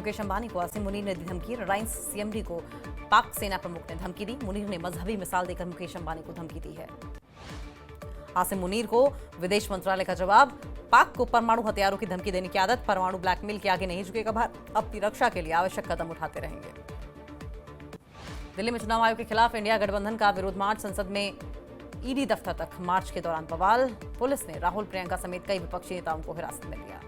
मुकेश अंबानी को आसिम मुनीर ने दी धमकी। रिलायंस सीएमडी को पाक सेना प्रमुख ने धमकी दी। मुनीर ने मजहबी मिसाल देकर मुकेश अंबानी को धमकी दी है। आसिम मुनीर को विदेश मंत्रालय का जवाब। पाक को परमाणु हथियारों की धमकी देने की आदत। परमाणु ब्लैकमेल के आगे नहीं झुकेगा भारत। अपनी रक्षा के लिए आवश्यक कदम उठाते रहेंगे। दिल्ली में चुनाव आयोग के खिलाफ इंडिया गठबंधन का विरोध मार्च। संसद में ईडी दफ्तर तक मार्च के दौरान बवाल। पुलिस ने राहुल प्रियंका समेत कई विपक्षी नेताओं को हिरासत में लिया।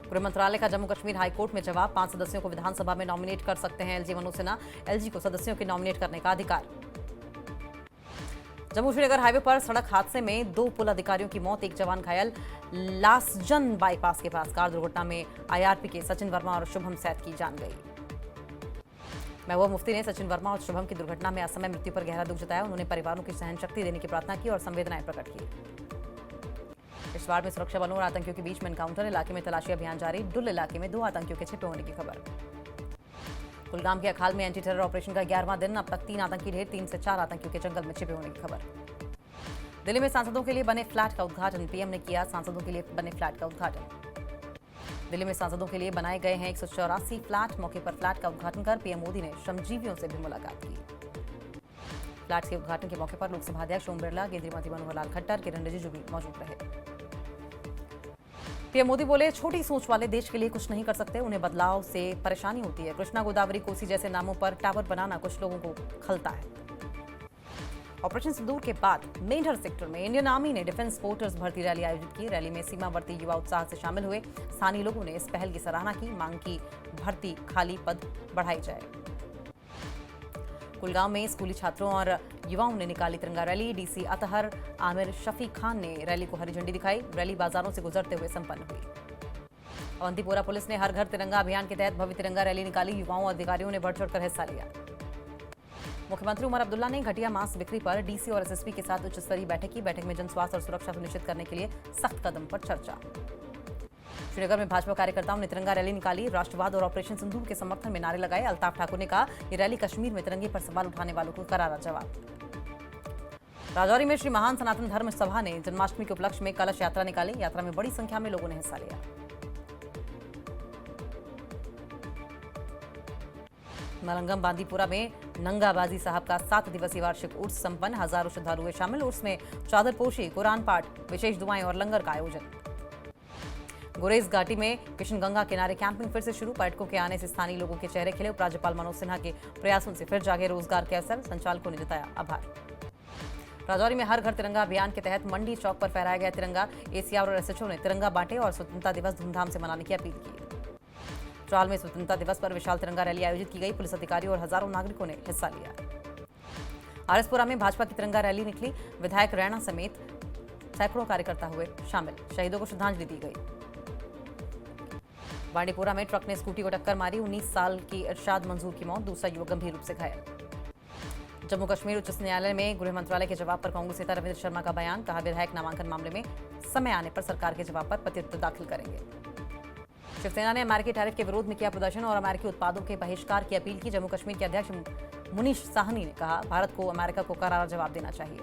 गृह मंत्रालय का जम्मू कश्मीर हाईकोर्ट में जवाब। 5 सदस्यों को विधानसभा में नॉमिनेट कर सकते हैं एलजी मनोज सिन्हा। एलजी को सदस्यों के नॉमिनेट करने का अधिकार। जम्मू श्रीनगर हाईवे पर सड़क हादसे में 2 पुल अधिकारियों की मौत, 1 जवान घायल। लासजन बाईपास के पास कार दुर्घटना में आईआरपी के सचिन वर्मा और शुभम सैद की जान गई। महबूबा मुफ्ती ने सचिन वर्मा और शुभम की दुर्घटना में असमय मृत्यु पर गहरा दुख जताया। उन्होंने परिवारों की सहन शक्ति देने की प्रार्थना की और संवेदनाएं प्रकट की। किश्तवाड़ में सुरक्षा बलों और आतंकियों के बीच में एनकाउंटर। इलाके में तलाशी अभियान जारी। डुल इलाके में 2 आतंकियों के छिपे होने की खबर। कुलगाम के अखाल में एंटी टेरर ऑपरेशन का 11वां दिन। अब तक 3 आतंकी ढेर, 3 से 4 आतंकियों के जंगल में छिपे होने की खबर। दिल्ली में सांसदों के लिए बने फ्लैट का उद्घाटन। पीएम ने किया सांसदों के लिए बने फ्लैट का उद्घाटन। दिल्ली में सांसदों के लिए बनाए गए हैं 184 फ्लैट। मौके पर फ्लैट का उद्घाटन कर पीएम मोदी ने श्रमजीवियों से भी मुलाकात की। फ्लैट्स के उद्घाटन के मौके पर लोकसभा अध्यक्ष ओम बिरला, केंद्रीय मंत्री मनोहर लाल खट्टर, किरण रिजिजू भी मौजूद रहे। पीएम मोदी बोले, छोटी सोच वाले देश के लिए कुछ नहीं कर सकते, उन्हें बदलाव से परेशानी होती है। कृष्णा, गोदावरी, कोसी जैसे नामों पर टावर बनाना कुछ लोगों को खलता है। ऑपरेशन सिंदूर के बाद मेंढर सेक्टर में इंडियन आर्मी ने डिफेंस पोर्टर्स भर्ती रैली आयोजित की। रैली में सीमावर्ती युवा उत्साह से शामिल हुए। स्थानीय लोगों ने इस पहल की सराहना की। मांग की भर्ती खाली पद बढ़ाई जाए। कुलगांव में स्कूली छात्रों और युवाओं ने निकाली तिरंगा रैली। डीसी अतहर आमिर शफी खान ने रैली को हरी झंडी दिखाई। रैली बाजारों से गुजरते हुए संपन्न हुई। अवंतीपोरा पुलिस ने हर घर तिरंगा अभियान के तहत भव्य तिरंगा रैली निकाली। युवाओं और अधिकारियों ने बढ़ चढ़कर हिस्सा लिया। मुख्यमंत्री उमर अब्दुल्ला ने घटिया मांस बिक्री पर डीसी और एसएसपी के साथ उच्च स्तरीय बैठक की। बैठक में जन स्वास्थ्य और सुरक्षा सुनिश्चित करने के लिए सख्त कदम पर चर्चा। श्रीनगर में भाजपा कार्यकर्ताओं ने तिरंगा रैली निकाली। राष्ट्रवाद और ऑपरेशन सिंदूर के समर्थन में नारे लगाए। अल्ताफ ठाकुर ने कहा, ये रैली कश्मीर में तिरंगे पर सवाल उठाने वालों को करारा जवाब। राजौरी में श्री महान सनातन धर्म सभा ने जन्माष्टमी के उपलक्ष्य में कलश यात्रा निकाली। यात्रा में बड़ी संख्या में लोगों ने हिस्सा लिया। मलंगम बांदीपुरा में नंगा बाजी साहब का 7 दिवसीय वार्षिक उर्स संपन्न। हजारों श्रद्धालु हुए शामिल। उर्स में चादरपोशी, कुरान पाठ, विशेष दुआएं और लंगर का आयोजन। गुरेज घाटी में किशनगंगा किनारे कैंपिंग फिर से शुरू। पर्यटकों के आने से स्थानीय लोगों के चेहरे खिले। उपराज्यपाल मनोज सिन्हा के प्रयासों से फिर जागे रोजगार के अवसर। संचालकों ने जताया आभार। राजौरी में हर घर तिरंगा अभियान के तहत मंडी चौक पर फहराया गया तिरंगा। एसीआर और एसएचओ ने तिरंगा बांटे और स्वतंत्रता दिवस धूमधाम से मनाने की अपील की। ट्राल में स्वतंत्रता दिवस पर विशाल तिरंगा रैली आयोजित की गई। पुलिस अधिकारियों और हजारों नागरिकों ने हिस्सा लिया। आरएसपुरा में भाजपा की तिरंगा रैली निकली। विधायक रैना समेत सैकड़ों कार्यकर्ता हुए शामिल। शहीदों को श्रद्धांजलि दी गई। बांडीपुरा में ट्रक ने स्कूटी को टक्कर मारी। 19 साल की इरशाद मंजूर की मौत, दूसरा युवक गंभीर रूप से घायल। जम्मू कश्मीर उच्च न्यायालय में गृह मंत्रालय के जवाब पर कांग्रेस नेता रविंद्र शर्मा का बयान। कहा, विधायक नामांकन मामले में समय आने पर सरकार के जवाब पर प्रत्युत्तर दाखिल करेंगे। शिवसेना ने अमेरिकी टैरिफ के विरोध में किया प्रदर्शन और अमेरिकी उत्पादों के बहिष्कार की अपील की। जम्मू कश्मीर के अध्यक्ष मुनीश साहनी ने कहा, भारत को अमेरिका को करारा जवाब देना चाहिए।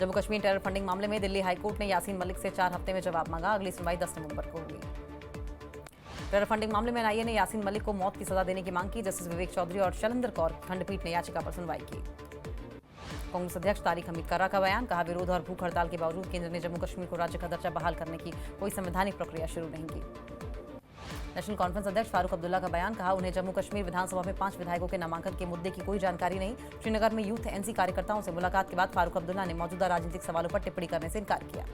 जम्मू कश्मीर टेरर फंडिंग मामले में दिल्ली हाईकोर्ट ने यासीन मलिक से 4 हफ्ते में जवाब मांगा। अगली सुनवाई 10 नवंबर को होगी। टेरर फंडिंग मामले में एनआईए ने यासीन मलिक को मौत की सजा देने की मांग की। जस्टिस विवेक चौधरी और शैलेंद्र कौर खंडपीठ ने याचिका पर सुनवाई की। कांग्रेस अध्यक्ष तारिक हमीद कर्रा का बयान। कहा, विरोध और भूख हड़ताल के बावजूद केंद्र ने जम्मू कश्मीर को राज्य का दर्जा बहाल करने की कोई संवैधानिक प्रक्रिया शुरू नहीं की। नेशनल कॉन्फ्रेंस अध्यक्ष फारूक अब्दुल्ला का बयान। कहा, उन्हें जम्मू कश्मीर विधानसभा में 5 विधायकों के नामांकन के मुद्दे की कोई जानकारी नहीं। श्रीनगर में यूथ एनसी कार्यकर्ताओं से मुलाकात के बाद फारूक अब्दुल्ला ने मौजूदा राजनीतिक सवालों पर टिप्पणी करने से इनकार किया।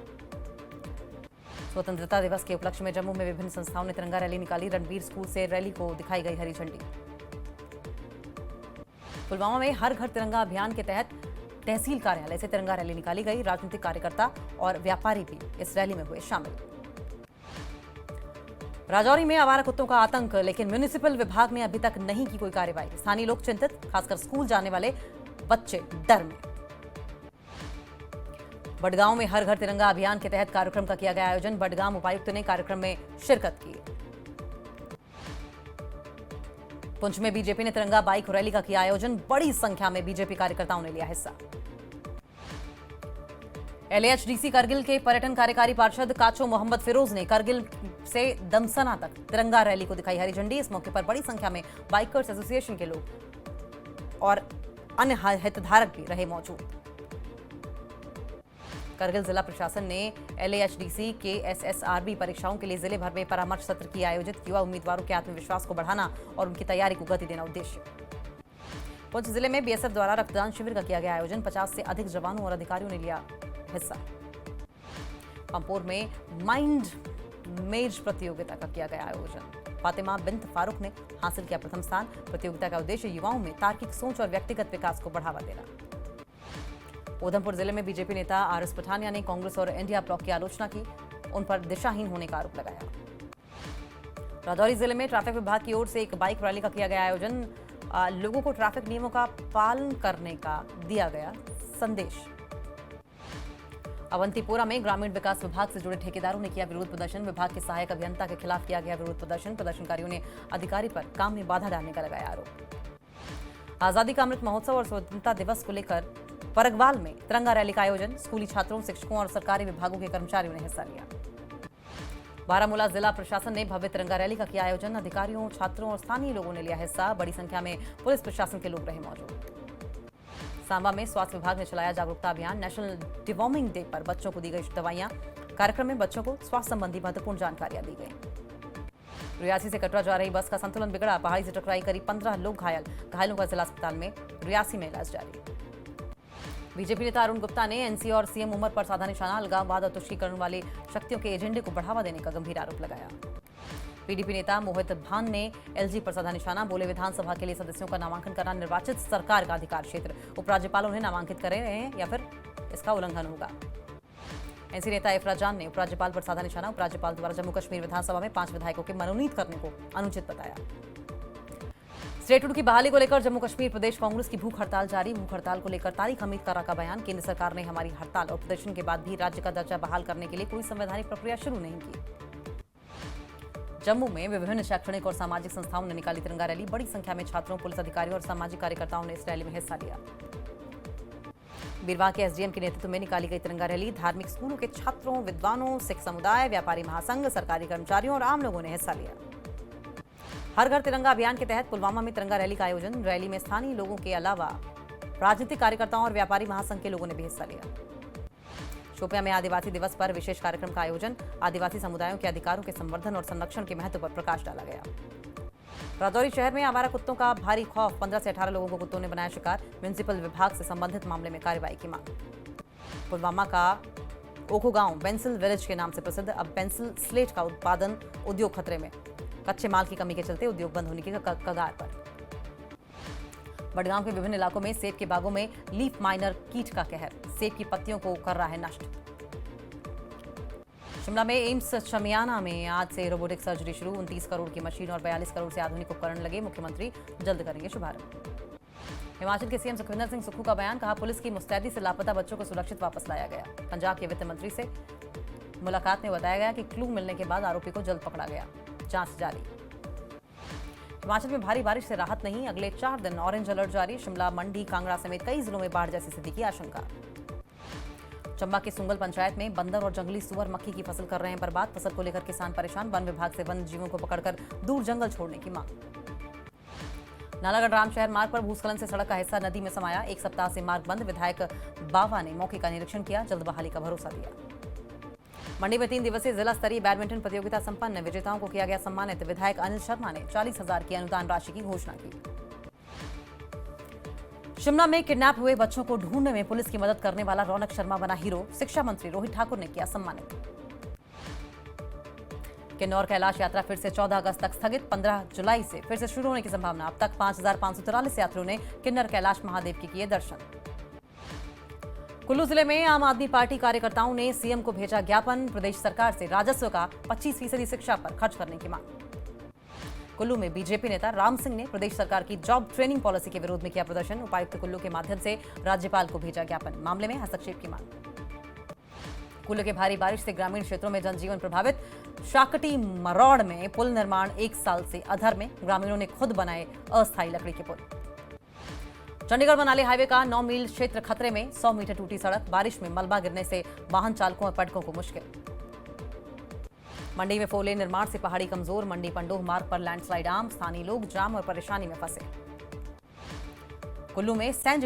स्वतंत्रता दिवस के उपलक्ष्य में जम्मू में विभिन्न संस्थाओं ने तिरंगा रैली निकाली। रणबीर स्कूल से रैली को दिखाई गई हरी झंडी। पुलवामा में हर घर तिरंगा अभियान के तहत तहसील कार्यालय से तिरंगा रैली निकाली गई। राजनीतिक कार्यकर्ता और व्यापारी भी इस रैली में हुए शामिल। राजौरी में आवारा कुत्तों का आतंक, लेकिन म्युनिसिपल विभाग ने अभी तक नहीं की कोई कार्रवाई। स्थानीय लोग चिंतित, खासकर स्कूल जाने वाले बच्चे डर में। बडगांव में हर घर तिरंगा अभियान के तहत कार्यक्रम का किया गया आयोजन। बडगांव उपायुक्त ने कार्यक्रम में शिरकत की। पुंछ में बीजेपी ने तिरंगा बाइक रैली का किया आयोजन। बड़ी संख्या में बीजेपी कार्यकर्ताओं ने लिया हिस्सा। एलएएचडीसी करगिल के पर्यटन कार्यकारी पार्षद काचो मोहम्मद फिरोज ने करगिल से दमसना तक तिरंगा रैली को दिखाई हरी झंडी। इस मौके पर बड़ी संख्या में बाइकर्स एसोसिएशन के लोग और अन्य हितधारक भी रहे मौजूद। करगिल जिला प्रशासन ने LAHDC के SSRB परीक्षाओं के लिए जिले भर में परामर्श सत्र किया आयोजित। युवा उम्मीदवारों के आत्मविश्वास को बढ़ाना और उनकी तैयारी को गति देना उद्देश्य। पुंछ जिले में BSF द्वारा रक्तदान शिविर का किया गया आयोजन। 50 से अधिक जवानों और अधिकारियों ने लिया हिस्सा। पंपोर में माइंड मेज प्रतियोगिता का किया गया आयोजन। फातिमा बिन्त फारूक ने हासिल किया प्रथम स्थान। प्रतियोगिता का उद्देश्य युवाओं में तार्किक सोच और व्यक्तिगत विकास को बढ़ावा देना। उधमपुर जिले में बीजेपी नेता RS पठानिया ने कांग्रेस और इंडिया ब्लॉक की आलोचना की। उन पर दिशाहीन होने का आरोप लगाया। राजौरी जिले में ट्रैफिक विभाग की ओर से एक बाइक रैली का किया गया आयोजन। लोगों को ट्रैफिक नियमों का पालन करने का दिया गया संदेश। अवंतीपोरा में ग्रामीण विकास विभाग से जुड़े ठेकेदारों ने किया विरोध प्रदर्शन। विभाग के सहायक अभियंता के खिलाफ किया गया विरोध प्रदर्शन। प्रदर्शनकारियों ने अधिकारी पर काम में बाधा डालने का लगाया आरोप। आजादी का अमृत महोत्सव और स्वतंत्रता दिवस को लेकर परगवाल में तिरंगा रैली का आयोजन। स्कूली छात्रों, शिक्षकों और सरकारी विभागों के कर्मचारियों ने हिस्सा लिया। बारामूला जिला प्रशासन ने भव्य तिरंगा रैली का किया आयोजन। अधिकारियों, छात्रों और स्थानीय लोगों ने लिया हिस्सा। बड़ी संख्या में पुलिस प्रशासन के लोग रहे मौजूद। सांबा में स्वास्थ्य विभाग ने चलाया जागरूकता अभियान। नेशनल डिवॉर्मिंग डे पर बच्चों को दी गई दवाइयां। कार्यक्रम में बच्चों को स्वास्थ्य संबंधी महत्वपूर्ण जानकारियां दी गई। रियासी से कटरा जा रही बस का संतुलन बिगड़ा। पहाड़ी से टकराई, करीब 15 लोग घायल। घायलों का जिला अस्पताल में, रियासी में इलाज जारी। बीजेपी नेता अरुण गुप्ता ने NC और CM उमर पर साधा निशाना। अलगाववाद और तुष्टीकरण वाले शक्तियों के एजेंडे को बढ़ावा देने का गंभीर आरोप लगाया। PDP नेता मोहित भान ने LG पर साधा निशाना। बोले, विधानसभा के लिए सदस्यों का नामांकन करना निर्वाचित सरकार का अधिकार क्षेत्र। उपराज्यपाल उन्हें नामांकित करे हैं या फिर इसका उल्लंघन होगा। NC नेता इफरा जान ने उपराज्यपाल पर साधा निशाना। उपराज्यपाल द्वारा जम्मू कश्मीर विधानसभा में 5 विधायकों के मनोनीत करने को अनुचित बताया। स्टेटहुड की बहाली को लेकर जम्मू कश्मीर प्रदेश कांग्रेस की भूख हड़ताल जारी। भूख हड़ताल को लेकर तारिक हमीद करा का बयान। केंद्र सरकार ने हमारी हड़ताल और प्रदर्शन के बाद भी राज्य का दर्जा बहाल करने के लिए कोई संवैधानिक प्रक्रिया शुरू नहीं की। जम्मू में विभिन्न शैक्षणिक और सामाजिक संस्थाओं ने निकाली तिरंगा रैली। बड़ी संख्या में छात्रों, पुलिस अधिकारियों और सामाजिक कार्यकर्ताओं ने इस रैली में हिस्सा लिया। बीरवा के SDM के नेतृत्व में निकाली गई तिरंगा रैली। धार्मिक स्कूलों के छात्रों, विद्वानों, सिख समुदाय, व्यापारी महासंघ, सरकारी कर्मचारियों और आम लोगों ने हिस्सा लिया। हर घर तिरंगा अभियान के तहत पुलवामा में तिरंगा रैली का आयोजन। रैली में स्थानीय लोगों के अलावा राजनीतिक कार्यकर्ताओं और व्यापारी महासंघ के लोगों ने भी हिस्सा लिया। शोपियां में आदिवासी दिवस पर विशेष कार्यक्रम का आयोजन। आदिवासी समुदायों के अधिकारों के संवर्धन और संरक्षण के महत्व पर प्रकाश डाला गया। राजौरी शहर में आवारा कुत्तों का भारी खौफ। 15 से 18 लोगों को कुत्तों ने बनाया शिकार। म्युनिसिपल विभाग से संबंधित मामले में कार्रवाई की मांग। पुलवामा का ओखो गांव पेंसिल विलेज के नाम से प्रसिद्ध। अब पेंसिल स्लेट का उत्पादन उद्योग खतरे में। कच्चे माल की कमी के चलते उद्योग बंद होने की कगार पर। बड़गांव के विभिन्न इलाकों में सेब के बागों में लीफ माइनर कीट का कहर। सेब की पत्तियों को कर रहा है नष्ट। शिमला में एम्स शमियाना में आज से रोबोटिक सर्जरी शुरू। 29 करोड़ की मशीन और 42 करोड़ से आधुनिक उपकरण लगे। मुख्यमंत्री जल्द करेंगे शुभारंभ। हिमाचल के CM सुखविंदर सिंह सुक्खू का बयान। कहा, पुलिस की मुस्तैदी से लापता बच्चों को सुरक्षित वापस लाया गया। पंजाब के वित्त मंत्री से मुलाकात में बताया गया कि क्लू मिलने के बाद आरोपी को जल्द पकड़ा गया। जांच जारी। हिमाचल में भारी बारिश से राहत नहीं। अगले 4 दिन ऑरेंज अलर्ट जारी। शिमला, मंडी, कांगड़ा समेत कई जिलों में बाढ़ जैसी स्थिति की आशंका। चंबा के सुंगल पंचायत में बंदर और जंगली सुअर मक्की की फसल कर रहे हैं बर्बाद। फसल को लेकर किसान परेशान। वन विभाग से वन्य जीवों को पकड़कर दूर जंगल छोड़ने की मांग। नालागढ़ रामशहर मार्ग पर भूस्खलन से सड़क का हिस्सा नदी में समाया। 1 सप्ताह से मार्ग बंद। विधायक बावा ने मौके का निरीक्षण किया। जल्द बहाली का भरोसा दिया। मंडी में 3 दिवसीय जिला स्तरीय बैडमिंटन प्रतियोगिता संपन्न। विजेताओं को किया गया सम्मानित। विधायक अनिल शर्मा ने 40,000 की अनुदान राशि की घोषणा की। शिमला में किडनैप हुए बच्चों को ढूंढने में पुलिस की मदद करने वाला रौनक शर्मा बना हीरो। शिक्षा मंत्री रोहित ठाकुर ने किया सम्मानित। किन्नौर कैलाश यात्रा फिर से 14 अगस्त तक स्थगित। 15 जुलाई से फिर से शुरू होने की संभावना। अब तक 5,543 यात्रियों ने किन्नर कैलाश महादेव के किए दर्शन। कुल्लू जिले में आम आदमी पार्टी कार्यकर्ताओं ने CM को भेजा ज्ञापन। प्रदेश सरकार से राजस्व का 25% शिक्षा पर खर्च करने की मांग। कुल्लू में बीजेपी नेता राम सिंह ने प्रदेश सरकार की जॉब ट्रेनिंग पॉलिसी के विरोध में किया प्रदर्शन। उपायुक्त कुल्लू के माध्यम से राज्यपाल को भेजा ज्ञापन। मामले में हस्तक्षेप की मांग। कुल्लू के भारी बारिश से ग्रामीण क्षेत्रों में जनजीवन प्रभावित। शाकटी मरौड़ में पुल निर्माण 1 साल से अधर में। ग्रामीणों ने खुद बनाए अस्थायी लकड़ी के पुल। चंडीगढ़ मनाली हाईवे का 9 मील क्षेत्र खतरे में। 100 मीटर टूटी सड़क। बारिश में मलबा गिरने से वाहन चालकों और पर्यटकों को मुश्किल। मंडी में फोरलेन निर्माण से पहाड़ी कमजोर, मंडी पंडोह मार्ग पर लैंडस्लाइड आम, स्थानीय लोग जाम और परेशानी में फंसे। कुल्लू में सैन्य